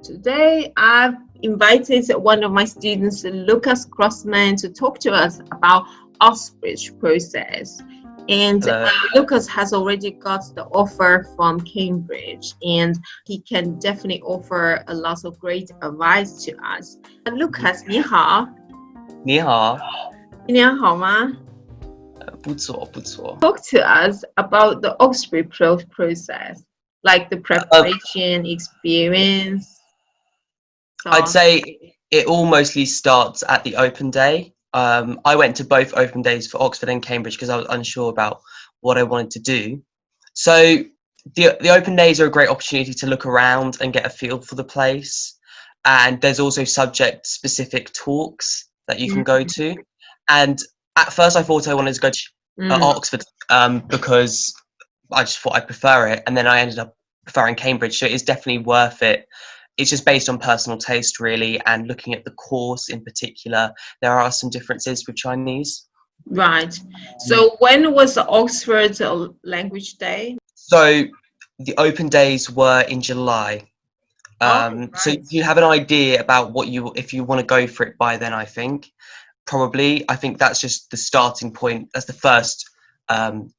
Today, I've invited one of my students, Lucas Crossman, to talk to us about Oxbridge process. And Lucas has already got the offer from Cambridge, and he can definitely offer a lot of great advice to us. Lucas, 你好。你好。今天好吗？不错，不错。Talk to us about the Oxbridge process, like the preparation, experience. I'd say it all mostly starts at the open day. I went to both open days for Oxford and Cambridge because I was unsure about what I wanted to do. So the open days are a great opportunity to look around and get a feel for the place. And there's also subject-specific talks that you can go to. And at first I thought I wanted to go to Oxford because I just thought I'd prefer it. And then I ended up preferring Cambridge. So it is definitely worth it. It's just based on personal taste, really, and looking at the course in particular, there are some differences with Chinese. Right. So when was the Oxford Language Day? So the open days were in July. Right. So you have an idea about if you want to go for it by then, I think. Probably. I think that's just the starting point. That's the first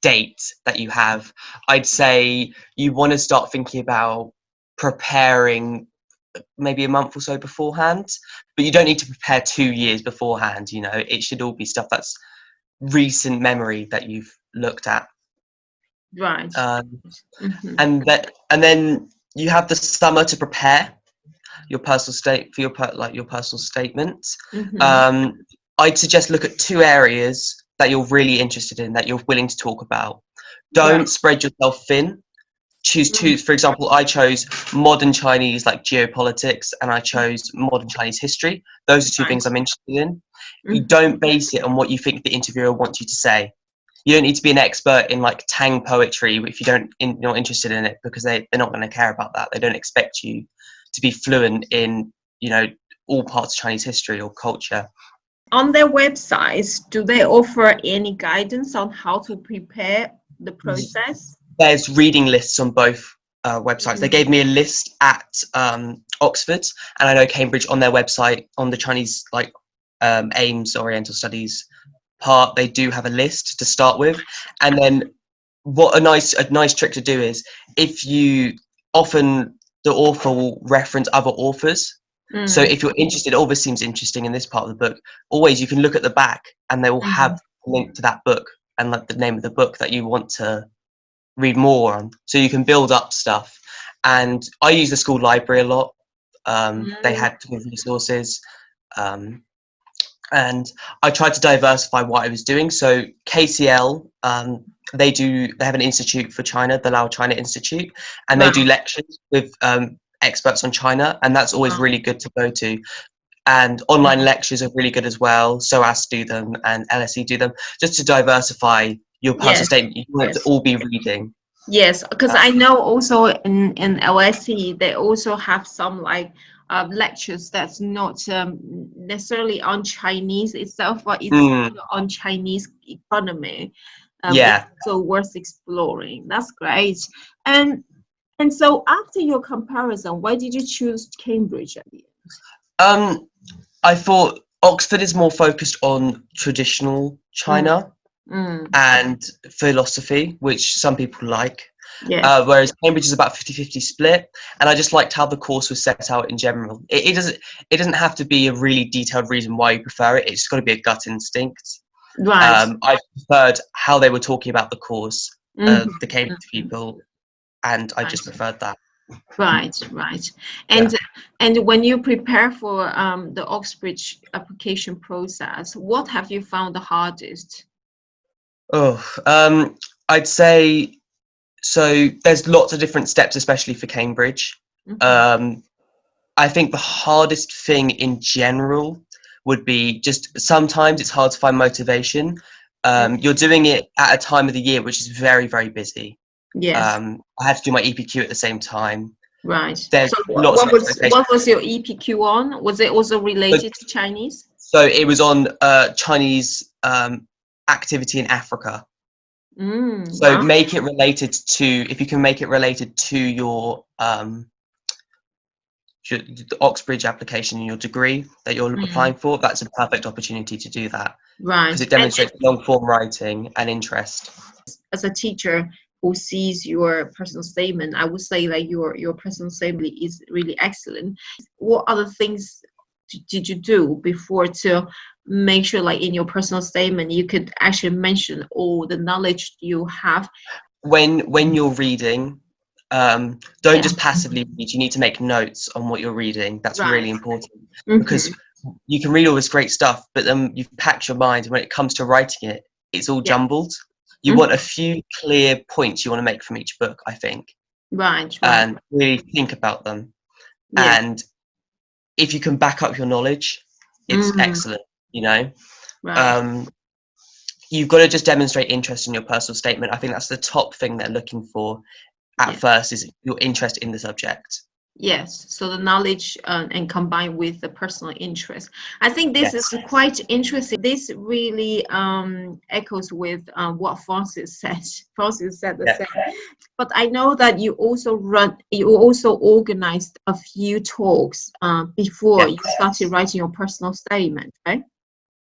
date that you have. I'd say you want to start thinking about preparing maybe a month or so beforehand, but you don't need to prepare 2 years beforehand. It should all be stuff that's recent memory that you've looked at. Right. And then you have the summer to prepare your personal personal statement. I'd suggest look at 2 areas that you're really interested in, that you're willing to talk about. Don't spread yourself thin. Choose 2. For example, I chose modern Chinese, like geopolitics, and I chose modern Chinese history. Those are 2 things I'm interested in. You don't base it on what you think the interviewer wants you to say. You don't need to be an expert in like Tang poetry if you're not interested in it, because they're not going to care about that. They don't expect you to be fluent in all parts of Chinese history or culture. On their websites, do they offer any guidance on how to prepare the process? There's reading lists on both websites. They gave me a list at Oxford, and I know Cambridge on their website, on the Chinese AIMS Oriental Studies part, they do have a list to start with. And then what a nice trick to do is, often the author will reference other authors. So if you're interested, all this seems interesting in this part of the book, always you can look at the back and they will have a link to that book and like the name of the book that you want to read more on, so you can build up stuff. And I use the school library a lot. They had good resources, and I tried to diversify what I was doing. So KCL, they have an institute for China, the Lao China Institute, and they do lectures with experts on China, and that's always really good to go to. And online lectures are really good as well. SOAS do them and LSE do them, just to diversify your personal statement. You want it to all be reading. Yes, because I know also in LSE they also have some lectures that's not necessarily on Chinese itself, but it's on Chinese economy. So worth exploring. That's great. And so after your comparison, why did you choose Cambridge at the end? I thought Oxford is more focused on traditional China and philosophy, which some people like. Whereas Cambridge is about 50-50 split, and I just liked how the course was set out in general. It doesn't have to be a really detailed reason why you prefer it. It's just got to be a gut instinct. Right. I preferred how they were talking about the course, the Cambridge people, and I just preferred that. Right. And when you prepare for the Oxbridge application process, what have you found the hardest? I'd say, so there's lots of different steps, especially for Cambridge. I think the hardest thing in general would be just sometimes it's hard to find motivation. You're doing it at a time of the year which is very, very busy. I had to do my EPQ at the same time. Right. There's so what was your EPQ on? Was it also related to Chinese? So it was on Chinese activity in Africa. So make it related to, if you can make it related to your the Oxbridge application in your degree that you're applying for, that's a perfect opportunity to do that, Right. because it demonstrates long form writing and interest. As a teacher who sees your personal statement, I would say that your personal statement is really excellent. What other things did you do before to make sure, like in your personal statement, you could actually mention all the knowledge you have? When you're reading, don't just passively read. You need to make notes on what you're reading. That's really important, because you can read all this great stuff, but then you've packed your mind, and when it comes to writing it, it's all jumbled. You want a few clear points you want to make from each book, I think. Right. And really think about them. And if you can back up your knowledge, it's excellent, you know. Right. You've got to just demonstrate interest in your personal statement. I think that's the top thing they're looking for at first, is your interest in the subject. Yes, so the knowledge and combined with the personal interest. I think this is quite interesting. This really echoes with what Francis said. Francis said the same. But I know that you also organized a few talks before you started writing your personal statement, right?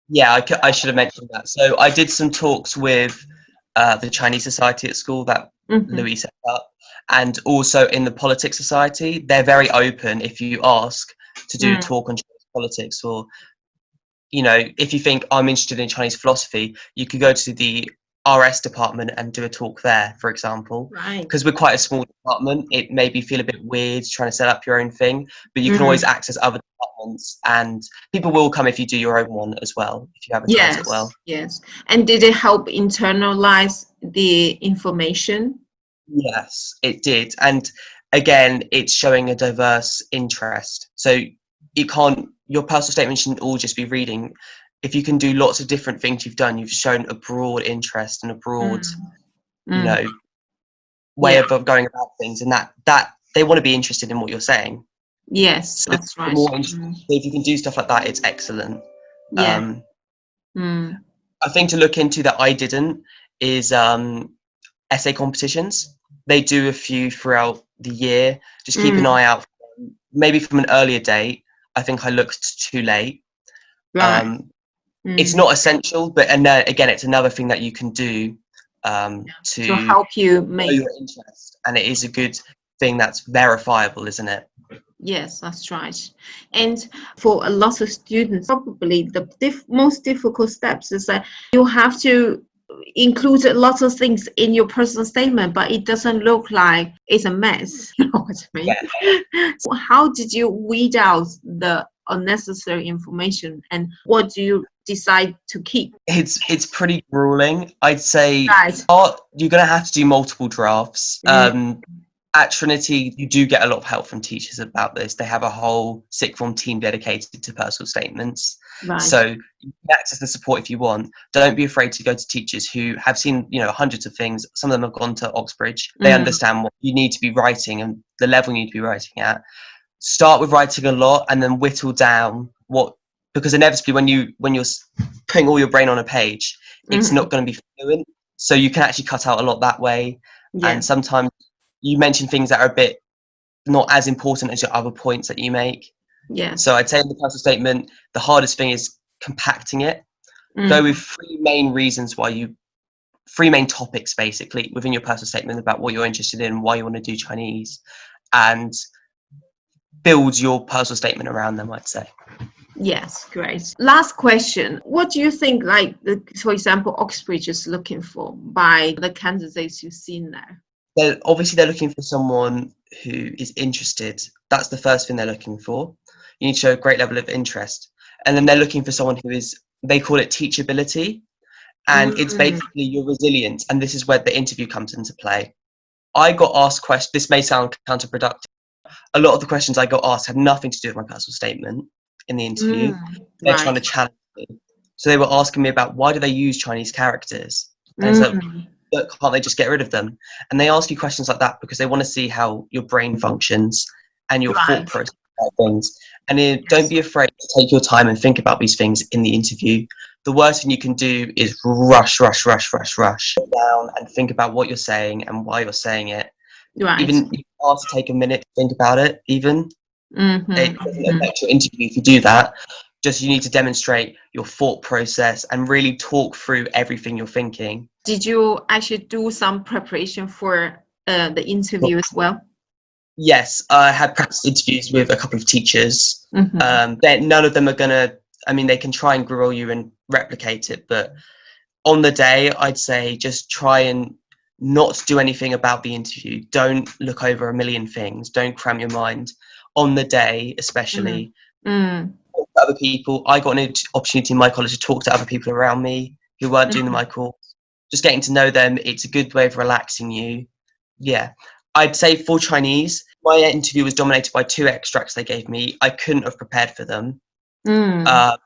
Yeah, I should have mentioned that. So I did some talks with the Chinese Society at school that Louis set up, and also in the Politics Society. They're very open if you ask to do a talk on Chinese politics, or, you know, if you think I'm interested in Chinese philosophy, you could go to the RS department and do a talk there, for example. Right. Because we're quite a small department, it maybe feel a bit weird trying to set up your own thing, but you can always access other departments, and people will come if you do your own one as well, if you advertise it well. Yes. And did it help internalize the information? Yes, it did. And again, it's showing a diverse interest. So your personal statement shouldn't all just be reading. If you can do lots of different things you've done, you've shown a broad interest and a broad, you know, way of going about things, and that they want to be interested in what you're saying. Yes, So that's right. If you can do stuff like that, it's excellent. Yeah. A thing to look into that I didn't is essay competitions. They do a few throughout the year. Just keep an eye out for them. Maybe from an earlier date. I think I looked too late. Right. It's not essential, but again, it's another thing that you can do to help you make your interest, and it is a good thing that's verifiable, isn't it? Yes, that's right. And for a lot of students, probably the most difficult steps is that you have to include a lot of things in your personal statement, but it doesn't look like it's a mess. You know what I mean? Yeah. So how did you weed out the unnecessary information, and what do you decide to keep? It's pretty grueling, I'd say. Right. You're going to have to do multiple drafts. At Trinity, you do get a lot of help from teachers about this. They have a whole sixth form team dedicated to personal statements. Right. So you can access the support if you want. Don't be afraid to go to teachers who have seen, you know, hundreds of things. Some of them have gone to Oxbridge. They understand what you need to be writing and the level you need to be writing at. Start with writing a lot and then whittle down because inevitably when you're putting all your brain on a page, it's not going to be fluent. So you can actually cut out a lot that way. And sometimes you mention things that are a bit not as important as your other points that you make. Yeah. So I'd say in the personal statement, the hardest thing is compacting it. Go with three main topics basically within your personal statement about what you're interested in, why you want to do Chinese, and build your personal statement around them, I'd say. Yes, great. Last question. What do you think, for example, Oxbridge is looking for by the candidates you've seen there? Obviously, they're looking for someone who is interested. That's the first thing they're looking for. You need to show a great level of interest. And then they're looking for someone who they call it teachability. And it's basically your resilience. And this is where the interview comes into play. I got asked questions. This may sound counterproductive. A lot of the questions I got asked had nothing to do with my personal statement in the interview. They're trying to challenge me. So they were asking me about why do they use Chinese characters? And so, can't they just get rid of them? And they ask you questions like that because they want to see how your brain functions and your thought process about things. And don't be afraid to take your time and think about these things in the interview. The worst thing you can do is rush down and think about what you're saying and why you're saying it. Even you ask to take a minute to think about it, even. It doesn't affect your interview if you do that. Just you need to demonstrate your thought process and really talk through everything you're thinking. Did you actually do some preparation for the interview as well? Yes, I had practice interviews with a couple of teachers. None of them are gonna. I mean, they can try and grill you and replicate it, but on the day, I'd say just try and not do anything about the interview. Don't look over a million things. Don't cram your mind. On the day, especially, talk to other people. I got an opportunity in my college to talk to other people around me who weren't doing my course. Just getting to know them, it's a good way of relaxing you. Yeah. I'd say for Chinese, my interview was dominated by 2 extracts they gave me. I couldn't have prepared for them. Right.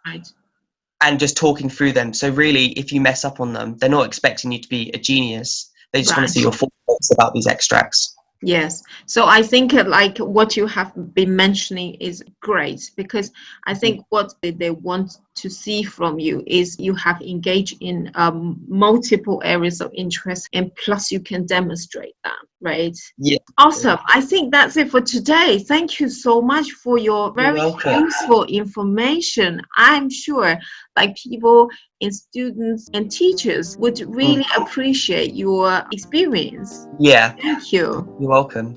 And just talking through them. So really, if you mess up on them, they're not expecting you to be a genius. They just want to see your thoughts about these extracts. Yes. So I think like what you have been mentioning is great, because I think what they want to see from you is you have engaged in multiple areas of interest, and plus you can demonstrate that, right? Yeah. Awesome. I think that's it for today. Thank you so much for your very useful information. I'm sure like people and students and teachers would really appreciate your experience. Yeah. Thank you. You're welcome.